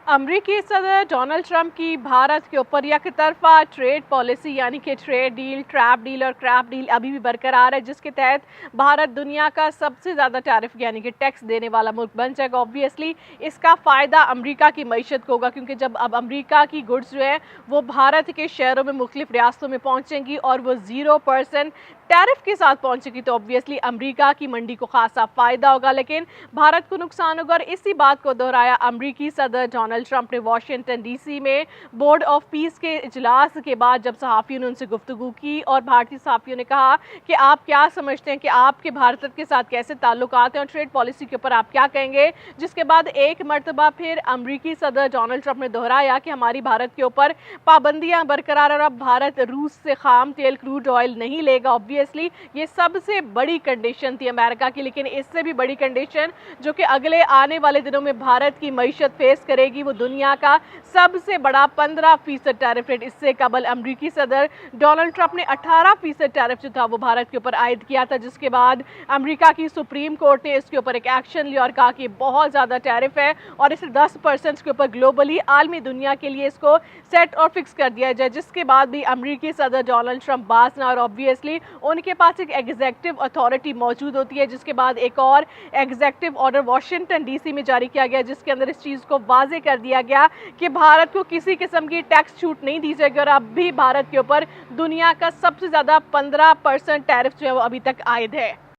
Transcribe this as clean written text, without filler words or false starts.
अमरीकी सदर Donald Trump की भारत के ऊपर एक तरफा ट्रेड पॉलिसी यानी कि ट्रेड डील, ट्रैप डील और क्रैप डील अभी भी बरकरार है, जिसके तहत भारत दुनिया का सबसे ज़्यादा टैरिफ यानी कि टैक्स देने वाला मुल्क बन जाएगा। ऑब्वियसली इसका फ़ायदा अमरीका की मईशत को होगा, क्योंकि जब अब अमरीका की गुड्स जो है वो भारत के शहरों में मुख्तलिफ रियासतों में पहुँचेंगी और वो 0% टैरिफ के साथ पहुंचेगी, तो ऑब्वियसली अमेरिका की मंडी को खासा फायदा होगा, लेकिन भारत को नुकसान होगा। और इसी बात को दोहराया अमरीकी सदर डोनाल्ड ट्रंप ने वाशिंगटन डीसी में बोर्ड ऑफ पीस के इजलास के बाद, जब सहाफ़ियों ने उनसे गुफ्तगू की और भारतीय सहाफ़ियों ने कहा कि आप क्या समझते हैं कि आपके भारत के साथ कैसे ताल्लुकात हैं और ट्रेड पॉलिसी के ऊपर आप क्या कहेंगे, जिसके बाद एक मरतबा फिर अमरीकी सदर डोनाल्ड ट्रंप ने दोहराया कि हमारी भारत के ऊपर पाबंदियां बरकरार और अब भारत रूस से खाम तेल क्रूड ऑयल नहीं लेगा। ऑब्वियसली ये सबसे बड़ी कंडीशन थी अमेरिका की, लेकिन इससे भी बड़ी कंडीशन जो कि अगले आने वाले दिनों में भारत की मईशत फेस करेगी, वो दुनिया का सबसे बड़ा 15% टैरिफ रेट। इससे कबल अमरीकी सदर डोनाल्ड ट्रंप ने 18% टैरिफ जो था वो भारत के ऊपर आयद किया था, जिसके बाद अमेरिका की सुप्रीम कोर्ट ने इसके ऊपर एक एक्शन लिया और कहा कि बहुत ज़्यादा टैरिफ है और इसे 10% के ऊपर ग्लोबली आलमी दुनिया के लिए इसको सेट और फिक्स कर दिया जाए। जिसके बाद भी अमरीकी सदर डोनाल्ड ट्रंप बाज ना, और ऑब्वियसली उनके पास एक एग्जीक्यूटिव अथॉरिटी मौजूद होती है, जिसके बाद एक और एग्जीक्यूटिव ऑर्डर वाशिंगटन डीसी में जारी किया गया, जिसके अंदर इस चीज़ को वाजे कर दिया गया कि भारत को किसी किस्म की टैक्स छूट नहीं दी जाएगी और अब भी भारत के ऊपर दुनिया का सबसे ज़्यादा 15% टैरिफ जो है वो अभी तक आयद है।